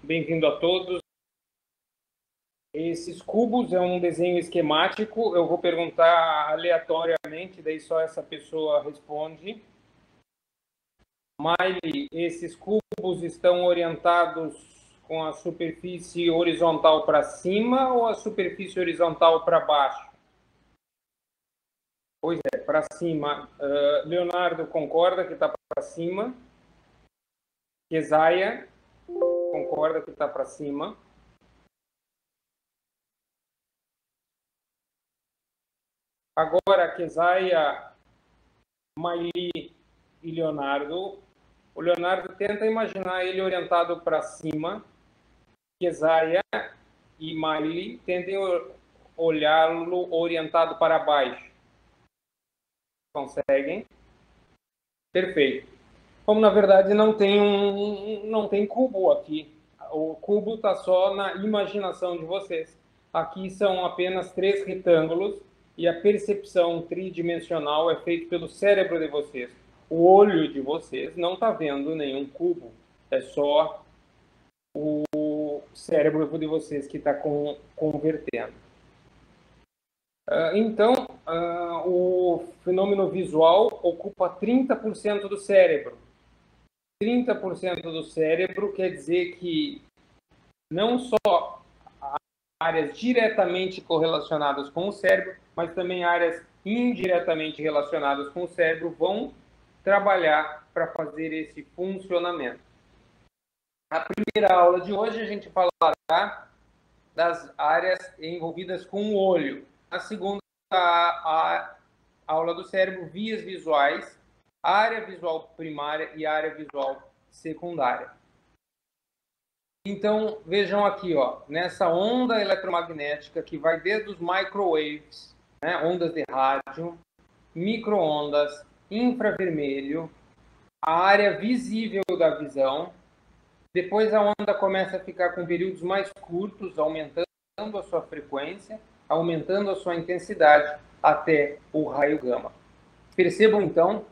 Bem-vindo a todos. Esses cubos é um desenho esquemático. Eu vou perguntar aleatoriamente, daí só essa pessoa responde. Miley, esses cubos estão orientados com a superfície horizontal para cima ou a superfície horizontal para baixo? Pois é, para cima. Leonardo concorda que está para cima. Kesaia concorda que está para cima. Agora, Kesaia, Miley e Leonardo. O Leonardo tenta imaginar ele orientado para cima. Kesaia e Miley tentem olhá-lo orientado para baixo. Conseguem? Perfeito. Como na verdade não tem cubo aqui. O cubo está só na imaginação de vocês. Aqui são apenas 3 retângulos e a percepção tridimensional é feita pelo cérebro de vocês. O olho de vocês não está vendo nenhum cubo. É só o cérebro de vocês que está convertendo. Então, o fenômeno visual ocupa 30% do cérebro. 30% do cérebro quer dizer que não só áreas diretamente correlacionadas com o cérebro, mas também áreas indiretamente relacionadas com o cérebro vão trabalhar para fazer esse funcionamento. Na primeira aula de hoje, a gente falará das áreas envolvidas com o olho. Na segunda aula do cérebro, vias visuais, área visual primária e área visual secundária. Então, vejam aqui, ó, nessa onda eletromagnética que vai desde os microwaves, né, ondas de rádio, microondas, infravermelho, a área visível da visão. Depois a onda começa a ficar com períodos mais curtos, aumentando a sua frequência, aumentando a sua intensidade até o raio gama. Percebam, então,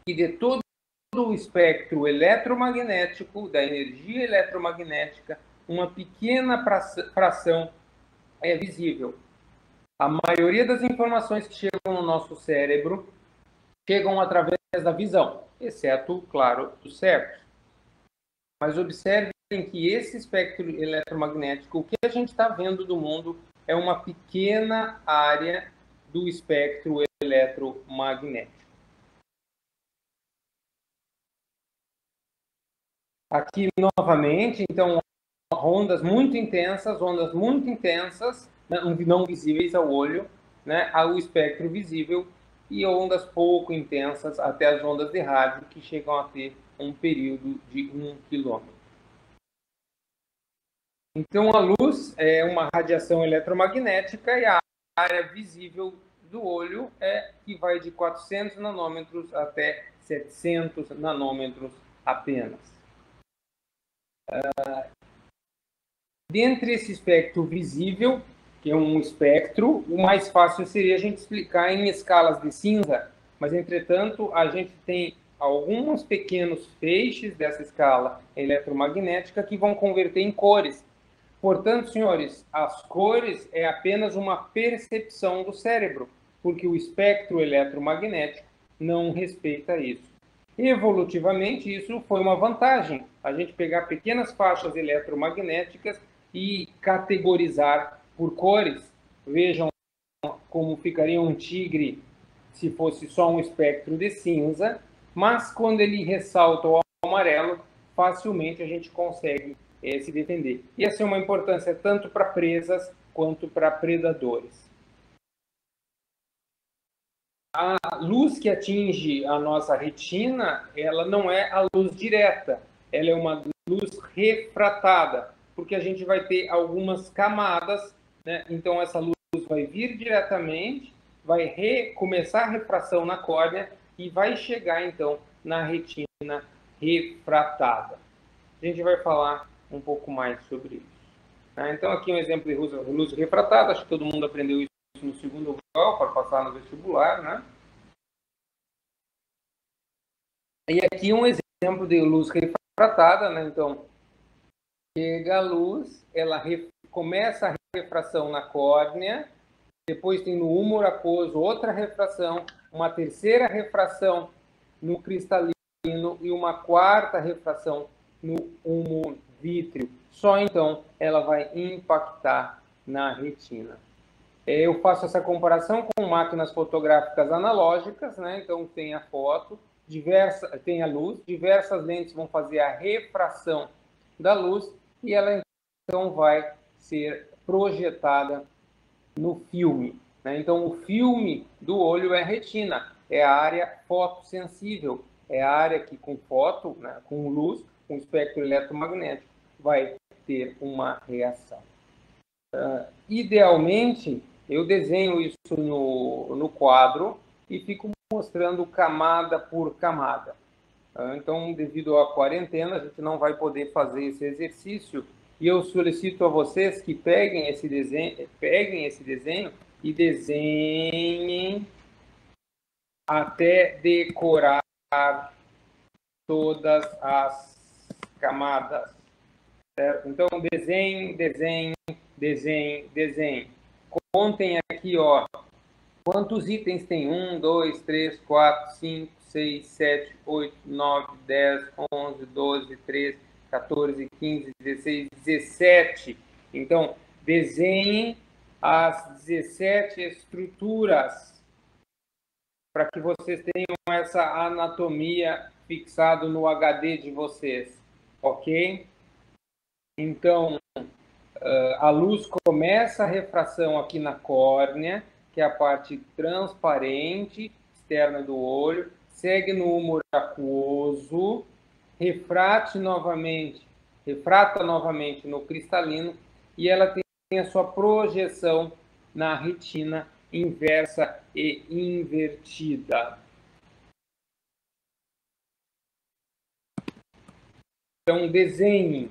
que de todo o espectro eletromagnético, da energia eletromagnética, uma pequena fração é visível. A maioria das informações que chegam no nosso cérebro chegam através da visão, exceto, claro, os cérebros. Mas observem que esse espectro eletromagnético, o que a gente está vendo do mundo é uma pequena área do espectro eletromagnético. Aqui, novamente, então, ondas muito intensas, não visíveis ao olho, né, ao espectro visível, e ondas pouco intensas até as ondas de rádio, que chegam a ter um período de 1 quilômetro. Então, a luz é uma radiação eletromagnética e a área visível do olho que vai de 400 nanômetros até 700 nanômetros apenas. Dentre esse espectro visível, que é um espectro, o mais fácil seria a gente explicar em escalas de cinza, mas, entretanto, a gente tem alguns pequenos feixes dessa escala eletromagnética que vão converter em cores. Portanto, senhores, as cores é apenas uma percepção do cérebro, porque o espectro eletromagnético não respeita isso. Evolutivamente, isso foi uma vantagem, a gente pegar pequenas faixas eletromagnéticas e categorizar por cores. Vejam como ficaria um tigre se fosse só um espectro de cinza, mas quando ele ressalta o amarelo, facilmente a gente consegue se defender. E essa é uma importância tanto para presas quanto para predadores. A luz que atinge a nossa retina, ela não é a luz direta, ela é uma luz refratada, porque a gente vai ter algumas camadas, né? Então essa luz vai vir diretamente, vai começar a refração na córnea e vai chegar então na retina refratada. A gente vai falar um pouco mais sobre isso. Então aqui um exemplo de luz refratada, acho que todo mundo aprendeu isso no segundo grau para passar no vestibular, né? E aqui um exemplo de luz refratada, né? Então, Chega a luz, ela começa a refração na córnea, depois tem no húmero aquoso outra refração, uma terceira refração no cristalino e uma quarta refração no húmero vítreo. Só então ela vai impactar na retina. Eu faço essa comparação com máquinas fotográficas analógicas, né? Então tem a foto, tem a luz, diversas lentes vão fazer a refração da luz e ela então vai ser projetada no filme, né? Então o filme do olho é retina, é a área fotossensível, é a área que com foto, né, com luz, com espectro eletromagnético, vai ter uma reação. Idealmente, eu desenho isso no quadro e fico mostrando camada por camada. Então, devido à quarentena, a gente não vai poder fazer esse exercício e eu solicito a vocês que peguem esse desenho e desenhem até decorar todas as camadas. Certo? Então, desenhe. Contem aqui, ó, quantos itens tem? 1, 2, 3, 4, 5, 6, 7, 8, 9, 10, 11, 12, 13, 14, 15, 16, 17. Então, desenhem as 17 estruturas para que vocês tenham essa anatomia fixado no HD de vocês, ok? Então, a luz começa a refração aqui na córnea, que é a parte transparente externa do olho, segue no húmero aquoso, refrata novamente no cristalino e ela tem a sua projeção na retina inversa e invertida. Então, desenhe.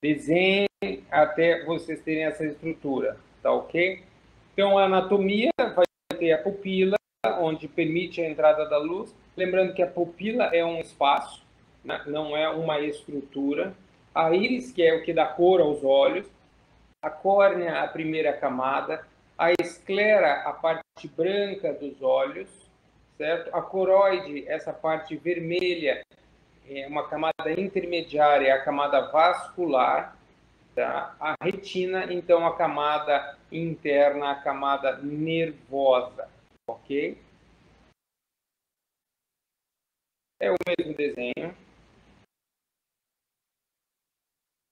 Desenhe até vocês terem essa estrutura, tá ok? Então, a anatomia vai ter a pupila, onde permite a entrada da luz. Lembrando que a pupila é um espaço, né? Não é uma estrutura. A íris, que é o que dá cor aos olhos. A córnea, a primeira camada. A esclera, a parte branca dos olhos, certo? A coroide, essa parte vermelha, é uma camada intermediária, a camada vascular, tá? A retina, então, a camada interna, a camada nervosa, ok? É o mesmo desenho.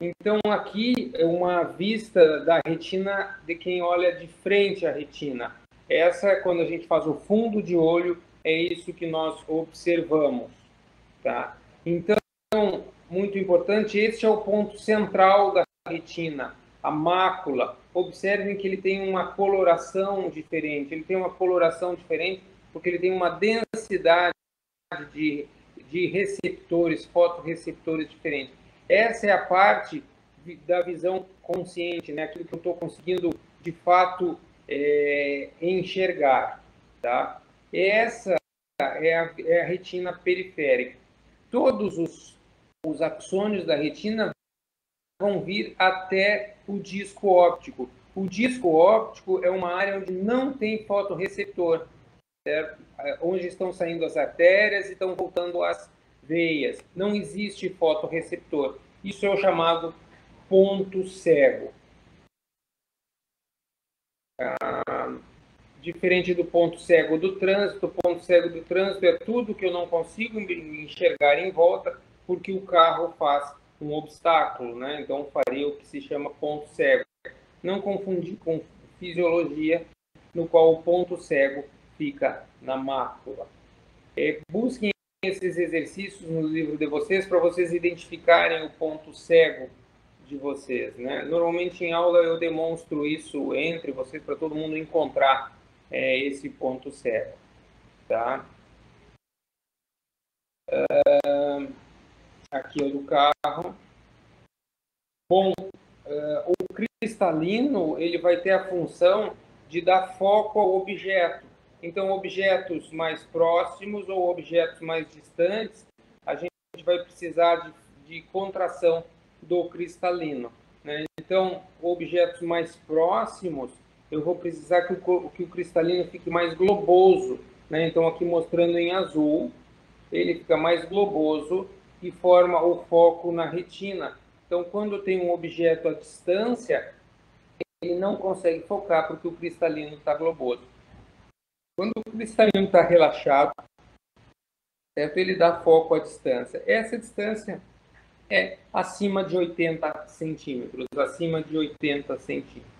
Então, aqui é uma vista da retina de quem olha de frente à retina. Essa, quando a gente faz o fundo de olho, é isso que nós observamos, tá? Então, muito importante, esse é o ponto central da retina, a mácula. Observem que ele tem uma coloração diferente. Ele tem uma coloração diferente porque ele tem uma densidade de receptores, fotorreceptores diferentes. Essa é a parte da visão consciente, né? Aquilo que eu estou conseguindo, de fato, enxergar. Tá? Essa é a retina periférica. Todos os axônios da retina vão vir até o disco óptico. O disco óptico é uma área onde não tem fotorreceptor, certo? Onde estão saindo as artérias e estão voltando as veias. Não existe fotorreceptor. Isso é o chamado ponto cego. Diferente do ponto cego do trânsito, o ponto cego do trânsito é tudo que eu não consigo enxergar em volta porque o carro faz um obstáculo, né? Então faria o que se chama ponto cego. Não confundir com fisiologia, no qual o ponto cego fica na mácula. Busquem esses exercícios no livro de vocês para vocês identificarem o ponto cego de vocês, né? Normalmente em aula eu demonstro isso entre vocês para todo mundo encontrar esse ponto cego, tá? Aqui é o do carro. Bom, o cristalino ele vai ter a função de dar foco ao objeto. Então, objetos mais próximos ou objetos mais distantes, a gente vai precisar de contração do cristalino, né? Então, objetos mais próximos, eu vou precisar que o cristalino fique mais globoso, né? Então, aqui mostrando em azul, ele fica mais globoso e forma o foco na retina. Então, quando tem um objeto à distância, ele não consegue focar porque o cristalino está globoso. Quando o cristalino está relaxado, certo? Ele dá foco à distância. Essa distância é acima de 80 centímetros. Acima de 80 centímetros.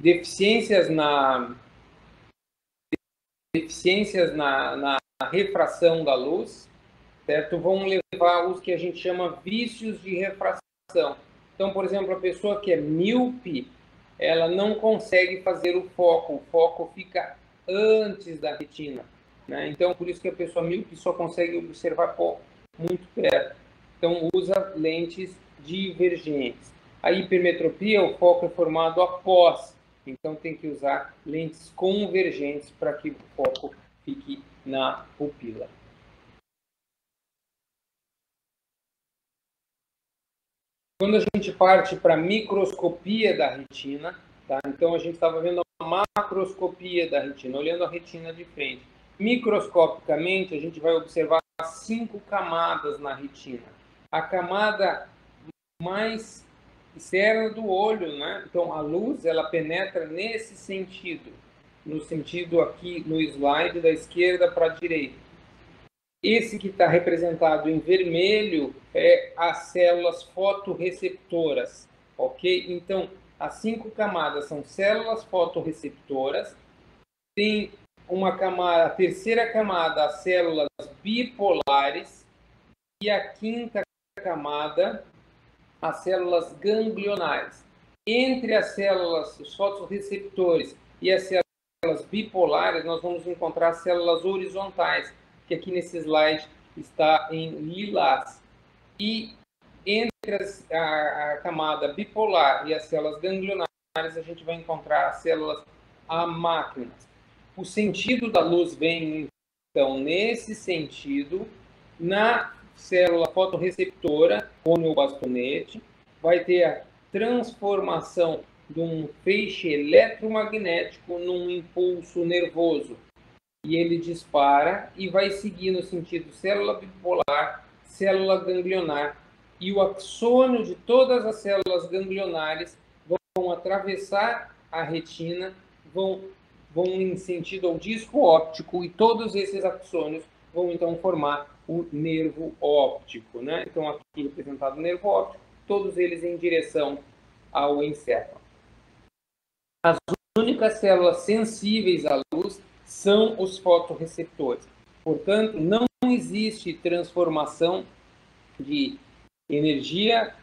Deficiências na refração da luz, certo? Vão levar os que a gente chama vícios de refração. Então, por exemplo, a pessoa que é míope, ela não consegue fazer o foco fica antes da retina, né? Então, por isso que a pessoa míope só consegue observar muito perto. Então, usa lentes divergentes. A hipermetropia, o foco é formado após, então tem que usar lentes convergentes para que o foco fique na pupila. Quando a gente parte para a microscopia da retina, tá? Então a gente estava vendo a macroscopia da retina, olhando a retina de frente. Microscopicamente, a gente vai observar 5 camadas na retina. A camada mais externa do olho, né? Então a luz, ela penetra nesse sentido, no sentido aqui no slide da esquerda para a direita. Esse que está representado em vermelho é as células fotorreceptoras, ok? Então, as 5 camadas são células fotorreceptoras. Tem uma camada, a terceira camada, as células bipolares. E a quinta camada, as células ganglionares. Entre as células, os fotorreceptores e as células bipolares, nós vamos encontrar as células horizontais, que aqui nesse slide está em lilás. E entre a camada bipolar e as células ganglionares, a gente vai encontrar as células amácrinas. O sentido da luz vem, então, nesse sentido, na célula fotorreceptora, cônio bastonete, vai ter a transformação de um feixe eletromagnético num impulso nervoso. E ele dispara e vai seguir no sentido célula bipolar, célula ganglionar. E o axônio de todas as células ganglionares vão atravessar a retina, vão em sentido ao disco óptico, e todos esses axônios vão então formar o nervo óptico, né? Então aqui representado o nervo óptico, todos eles em direção ao encéfalo. As únicas células sensíveis à luz são os fotorreceptores. Portanto, não existe transformação de energia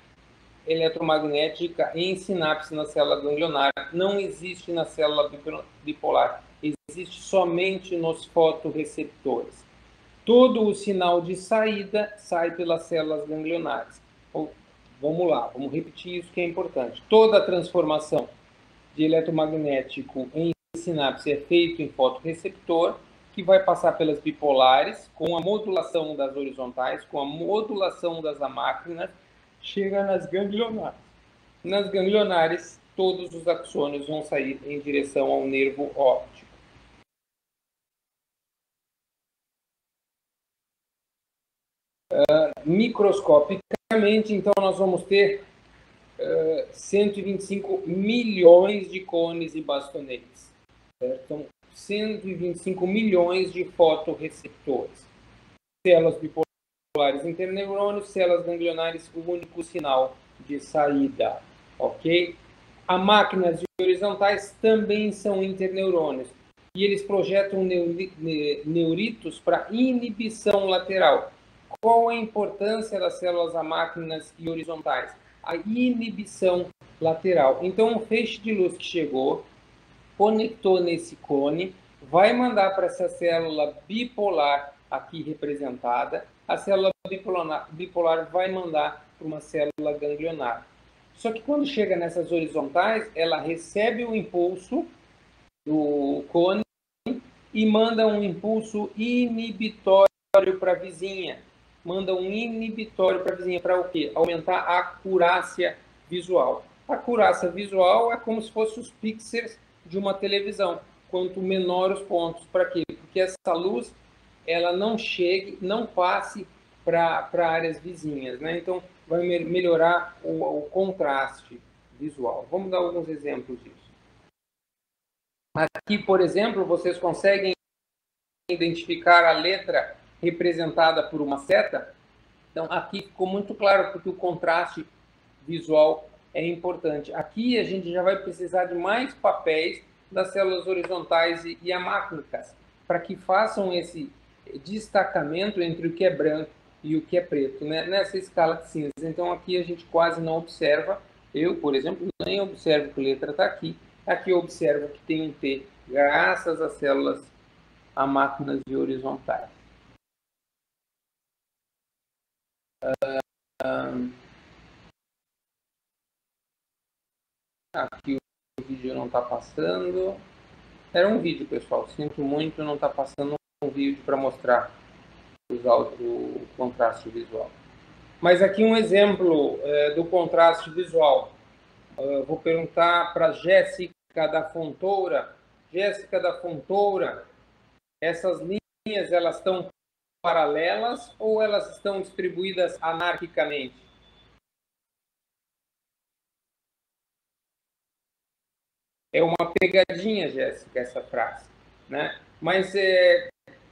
eletromagnética em sinapse na célula ganglionar. Não existe na célula bipolar. Existe somente nos fotorreceptores. Todo o sinal de saída sai pelas células ganglionares. Vamos lá, vamos repetir isso que é importante. Toda a transformação de eletromagnético em sinapse é feito em fotorreceptor, que vai passar pelas bipolares, com a modulação das horizontais, com a modulação das amácrinas, chega nas ganglionares. Nas ganglionares, todos os axônios vão sair em direção ao nervo óptico. Microscopicamente, então, nós vamos ter 125 milhões de cones e bastonetes. Certo? Então, 125 milhões de fotorreceptores. Células bipolares interneurônios, células ganglionares, o único sinal de saída. Ok? Amácrinas horizontais também são interneurônios. E eles projetam neuritos para inibição lateral. Qual a importância das células amácrinas e horizontais? A inibição lateral. Então, o feixe de luz que chegou, conectou nesse cone, vai mandar para essa célula bipolar aqui representada, a célula bipolar vai mandar para uma célula ganglionar. Só que quando chega nessas horizontais, ela recebe o impulso do cone e manda um impulso inibitório para a vizinha. Manda um inibitório para a vizinha para o quê? Aumentar a acurácia visual. A acurácia visual é como se fossem os pixels de uma televisão. Quanto menor os pontos, para quê? Porque essa luz ela não chegue, não passe para áreas vizinhas, né? Então vai melhorar o contraste visual. Vamos dar alguns exemplos disso. Aqui, por exemplo, vocês conseguem identificar a letra representada por uma seta. Então, aqui ficou muito claro, porque o contraste visual é importante. Aqui a gente já vai precisar de mais papéis das células horizontais e amácnicas, para que façam esse destacamento entre o que é branco e o que é preto, né? Nessa escala de cinzas. Então, aqui a gente quase não observa. Eu, por exemplo, nem observo que a letra está aqui. Aqui eu observo que tem um T, graças às células amáquinas e horizontais. Aqui o vídeo não está passando. Era um vídeo, pessoal. Sinto muito, não está passando um vídeo para mostrar o contraste visual. Mas aqui um exemplo do contraste visual. Vou perguntar para Jéssica da Fontoura. Jéssica da Fontoura, essas linhas elas estão paralelas ou elas estão distribuídas anarquicamente? É uma pegadinha, Jéssica, essa frase, né? Mas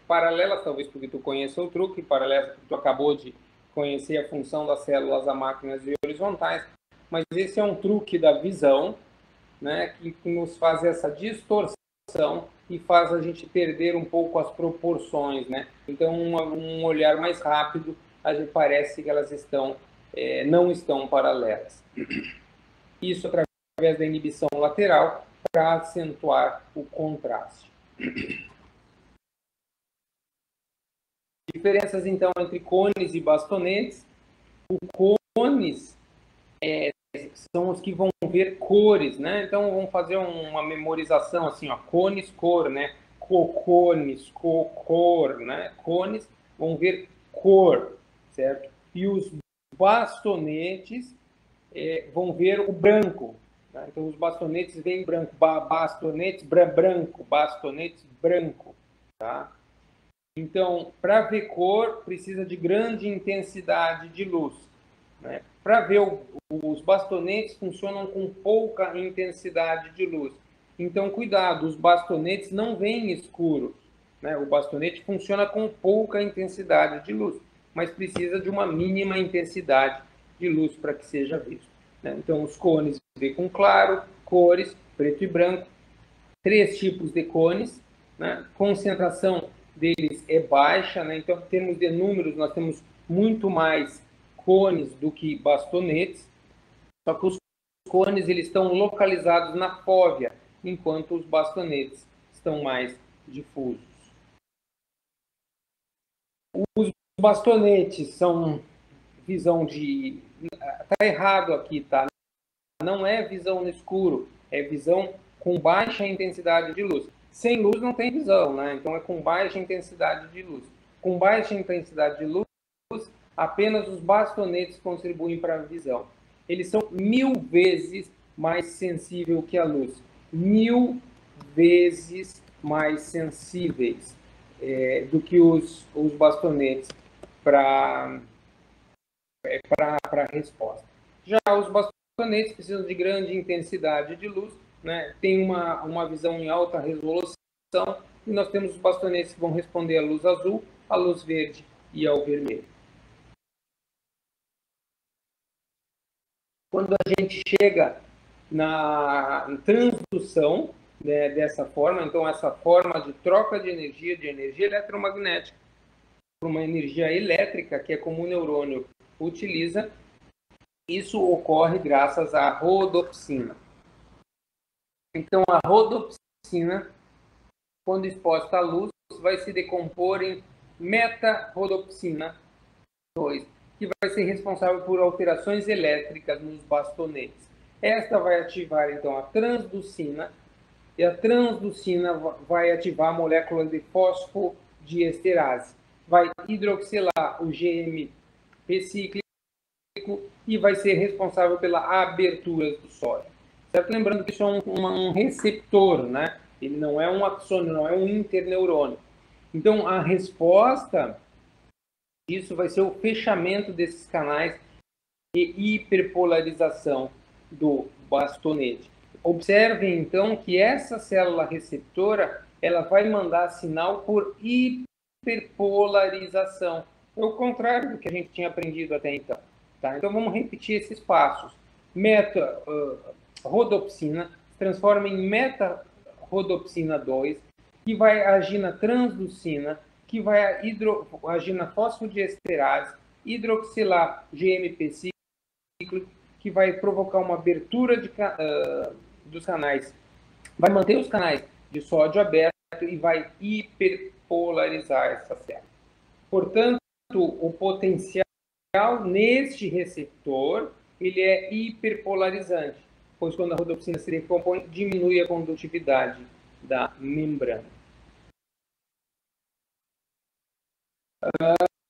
paralela, talvez porque tu conheça o truque, paralela porque tu acabou de conhecer a função das células amáquinas e horizontais, mas esse é um truque da visão, né, que nos faz essa distorção e faz a gente perder um pouco as proporções, né? Então, um olhar mais rápido, a gente parece que elas não estão paralelas. Isso através da inibição lateral para acentuar o contraste. Diferenças, então, entre cones e bastonetes. O cones são os que vão ver cores, né? Então, vamos fazer uma memorização assim, ó, cones, cor, né? Cones, cor, né? Cones vão ver cor, certo? E os bastonetes vão ver o branco. Tá? Então, os bastonetes veem branco. Bastonetes branco, bastonetes branco, tá? Então, para ver cor, precisa de grande intensidade de luz. Né? Para ver os bastonetes funcionam com pouca intensidade de luz. Então, cuidado, os bastonetes não veem escuros. Né? O bastonete funciona com pouca intensidade de luz, mas precisa de uma mínima intensidade de luz para que seja visto. Né? Então, os cones vê com claro, cores, preto e branco. 3 tipos de cones, né? Concentração deles é baixa, né? Então, em termos de números, nós temos muito mais cones do que bastonetes, só que os cones eles estão localizados na fóvea, enquanto os bastonetes estão mais difusos. Os bastonetes são visão de... Está errado aqui, tá? Não é visão no escuro, é visão com baixa intensidade de luz. Sem luz não tem visão, né? Então é com baixa intensidade de luz. Com baixa intensidade de luz, apenas os bastonetes contribuem para a visão. Eles são 1000 vezes mais sensíveis que a luz. 1000 vezes mais sensíveis do que os bastonetes para a resposta. Já os bastonetes precisam de grande intensidade de luz, né? Tem uma visão em alta resolução, e nós temos os bastonetes que vão responder à luz azul, à luz verde e ao vermelho. Quando a gente chega na transdução, né, dessa forma, então essa forma de troca de energia eletromagnética, para uma energia elétrica, que é como o neurônio utiliza, isso ocorre graças à rodopsina. Então, a rodopsina, quando exposta à luz, vai se decompor em meta-rodopsina 2. que vai ser responsável por alterações elétricas nos bastonetes. Esta vai ativar, então, a transducina, e a transducina vai ativar a molécula de fosfodiesterase. Vai hidroxilar o GMP cíclico e vai ser responsável pela abertura do sódio. Certo? Lembrando que isso é um receptor, né? Ele não é um axônio, não é um interneurônio. Então, a resposta disso vai ser o fechamento desses canais e hiperpolarização do bastonete. Observem, então, que essa célula receptora ela vai mandar sinal por hiperpolarização. É o contrário do que a gente tinha aprendido até então. Tá? Então, vamos repetir esses passos. Rodopsina se transforma em meta-rodopsina 2, que vai agir na transducina, que vai agir na fosfodiesterase, hidroxilar GMP cíclico, que vai provocar uma abertura dos canais, vai manter os canais de sódio aberto e vai hiperpolarizar essa célula. Portanto, o potencial neste receptor ele é hiperpolarizante, pois quando a rodopsina se decompõe, diminui a condutividade da membrana.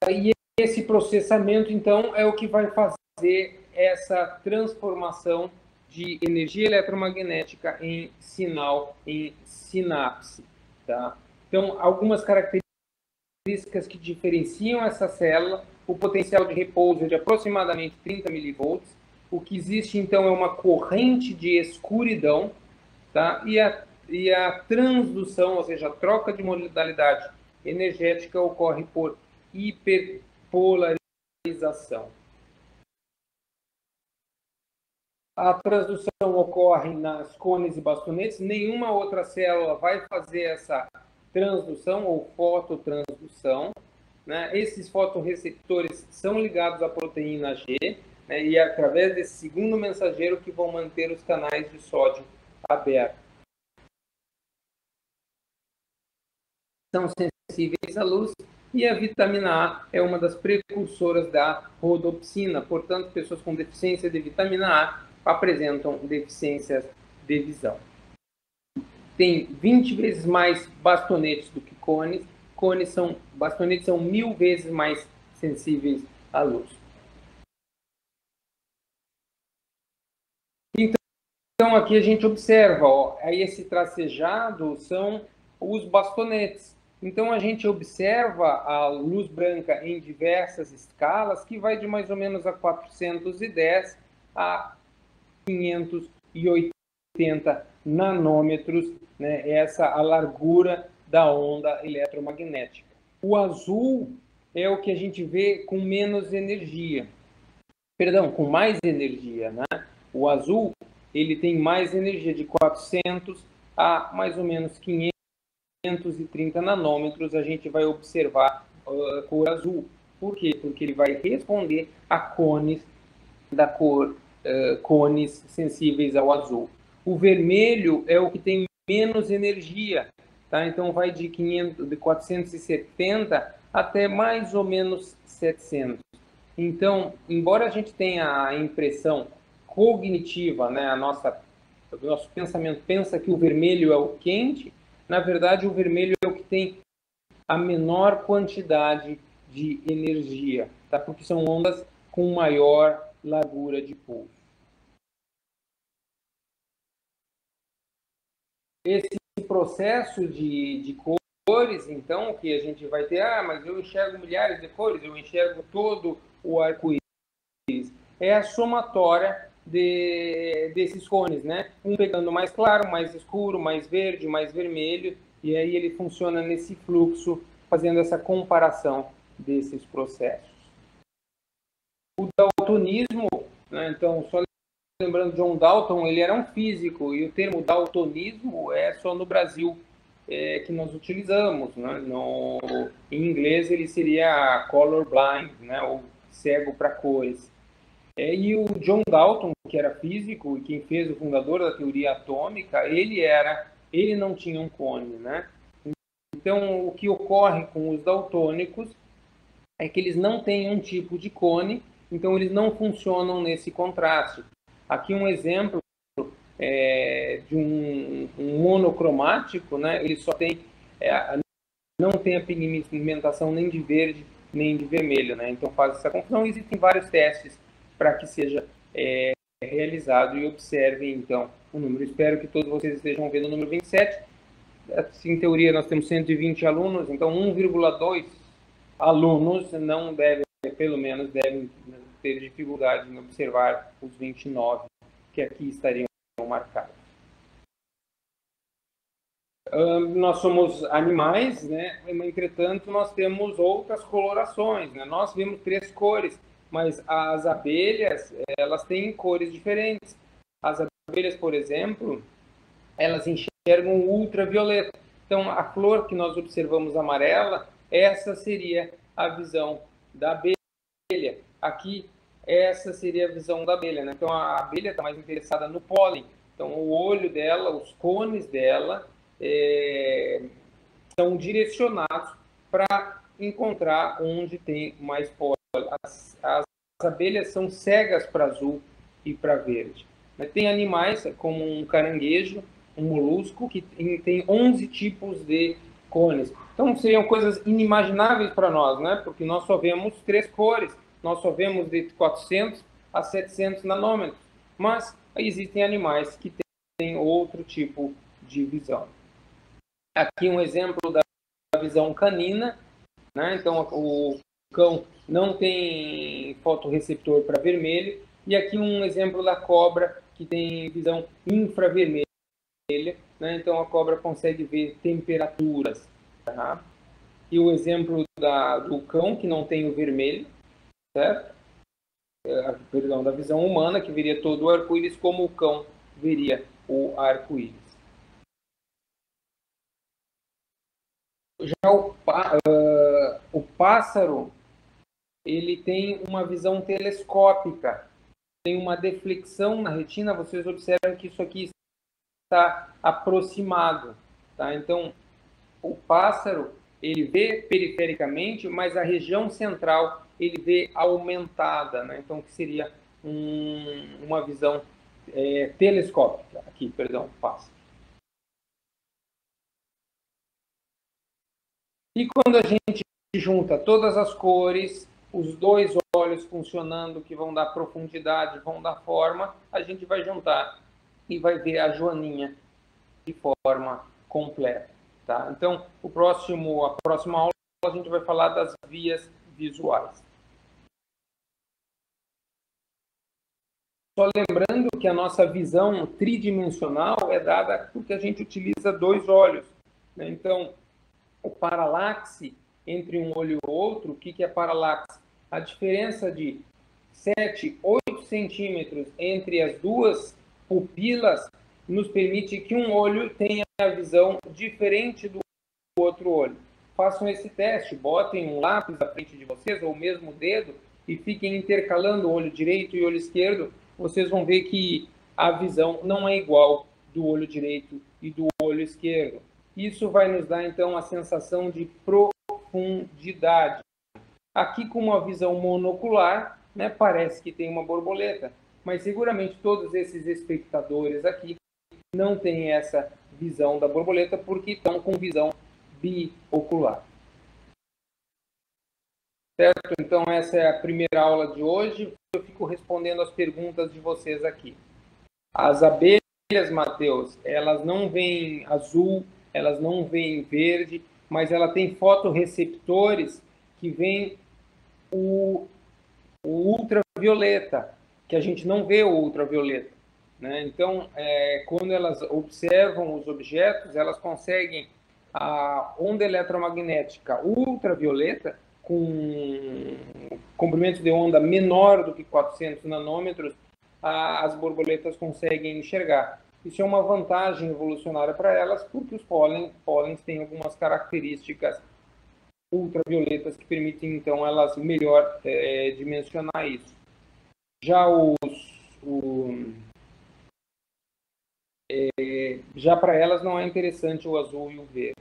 E esse processamento, então, é o que vai fazer essa transformação de energia eletromagnética em sinal, em sinapse. Tá? Então, algumas características que diferenciam essa célula: o potencial de repouso é de aproximadamente 30 milivolts, o que existe, então, é uma corrente de escuridão, tá? E a transdução, ou seja, a troca de modalidade energética ocorre por hiperpolarização. A transdução ocorre nas cones e bastonetes. Nenhuma outra célula vai fazer essa transdução ou fototransdução. Né? Esses fotorreceptores são ligados à proteína G, né? E é através desse segundo mensageiro que vão manter os canais de sódio abertos. São sensíveis à luz, e a vitamina A é uma das precursoras da rodopsina. Portanto, pessoas com deficiência de vitamina A apresentam deficiências de visão. Tem 20 vezes mais bastonetes do que cones. Bastonetes são 1000 vezes mais sensíveis à luz. Então, aqui a gente observa, ó, aí esse tracejado são os bastonetes. Então, a gente observa a luz branca em diversas escalas, que vai de mais ou menos a 410 a 580 nanômetros, né? Essa a largura da onda eletromagnética. O azul é o que a gente vê com menos energia. Perdão, com mais energia, né? O azul, ele tem mais energia, de 400 a mais ou menos 530 nanômetros. A gente vai observar a cor azul. Por quê? Porque ele vai responder a cones da cor, cones sensíveis ao azul. O vermelho é o que tem menos energia, tá? Então vai de 470 até mais ou menos 700. Então, embora a gente tenha a impressão cognitiva, né, o nosso pensamento pensa que o vermelho é o quente, na verdade o vermelho é o que tem a menor quantidade de energia, tá? Porque são ondas com maior largura de pulso. Esse processo de cores, então, que a gente vai ter, mas eu enxergo milhares de cores, eu enxergo todo o arco-íris, é a somatória desses cones, né? Um pegando mais claro, mais escuro, mais verde, mais vermelho, e aí ele funciona nesse fluxo, fazendo essa comparação desses processos. O daltonismo, né? Então, só lembrando, John Dalton, ele era um físico, e o termo daltonismo é só no Brasil que nós utilizamos, né? Em inglês ele seria colorblind, né? Ou cego para cores. E o John Dalton, que era físico e quem fez o fundador da teoria atômica, ele não tinha um cone, né? Então, o que ocorre com os daltônicos é que eles não têm um tipo de cone, então eles não funcionam nesse contraste. Aqui um exemplo de um monocromático, né? Ele só tem, não tem a pigmentação nem de verde nem de vermelho, né? Então faz essa confusão. Existem vários testes para que seja realizado e observem então o número. Espero que todos vocês estejam vendo o número 27. Assim, em teoria nós temos 120 alunos, então 1,2 alunos não devem, pelo menos devem ter dificuldade em observar os 29 que aqui estariam marcados. Nós somos animais, né? Entretanto, nós temos outras colorações, né? Nós vemos 3 cores, mas as abelhas, elas têm cores diferentes. As abelhas, por exemplo, elas enxergam o ultravioleta. Então, a flor que nós observamos amarela, essa seria a visão da abelha. Aqui, essa seria a visão da abelha, né? Então, a abelha está mais interessada no pólen. Então, o olho dela, os cones dela, são direcionados para encontrar onde tem mais pólen. As abelhas são cegas para azul e para verde. Mas tem animais, como um caranguejo, um molusco, que tem 11 tipos de cones. Então, seriam coisas inimagináveis para nós, né? Porque nós só vemos 3 cores. Nós só vemos de 400 a 700 nanômetros. Mas existem animais que têm outro tipo de visão. Aqui um exemplo da visão canina, né? Então, o cão não tem fotorreceptor para vermelho. E aqui um exemplo da cobra, que tem visão infravermelha, né? Então a cobra consegue ver temperaturas. Tá? E o exemplo do cão, que não tem o vermelho, certo? Perdão, da visão humana, que veria todo o arco-íris, como o cão veria o arco-íris. Já o pássaro, ele tem uma visão telescópica, tem uma deflexão na retina. Vocês observam que isso aqui está aproximado, tá? Então, o pássaro, ele vê perifericamente, mas a região central ele vê aumentada, né? Então, que seria uma visão telescópica. Aqui, perdão, pássaro. E quando a gente junta todas as cores, os 2 olhos funcionando, que vão dar profundidade, vão dar forma, a gente vai juntar e vai ver a joaninha de forma completa. Tá? Então, a próxima aula a gente vai falar das vias visuais. Só lembrando que a nossa visão tridimensional é dada porque a gente utiliza 2 olhos. Né? Então, o paralaxe entre um olho e outro, o que é paralaxe? A diferença de 7, 8 centímetros entre as 2 pupilas nos permite que um olho tenha a visão diferente do outro olho. Façam esse teste, botem um lápis à frente de vocês, ou mesmo o dedo, e fiquem intercalando o olho direito e o olho esquerdo. Vocês vão ver que a visão não é igual do olho direito e do olho esquerdo. Isso vai nos dar, então, a sensação de profundidade. Aqui, com uma visão monocular, né, parece que tem uma borboleta, mas seguramente todos esses espectadores aqui não têm essa visão da borboleta porque estão com visão biocular. Certo? Então, essa é a primeira aula de hoje. Eu fico respondendo as perguntas de vocês aqui. As abelhas, Matheus, elas não veem azul, elas não veem verde, mas ela tem fotorreceptores que veem o ultravioleta, que a gente não vê o ultravioleta. Né? Então, quando elas observam os objetos, elas conseguem a onda eletromagnética ultravioleta, com comprimento de onda menor do que 400 nanômetros, as borboletas conseguem enxergar. Isso é uma vantagem evolucionária para elas, porque os pólens têm algumas características ultravioletas que permitem, então, elas melhor dimensionar isso. Já já para elas não é interessante o azul e o verde.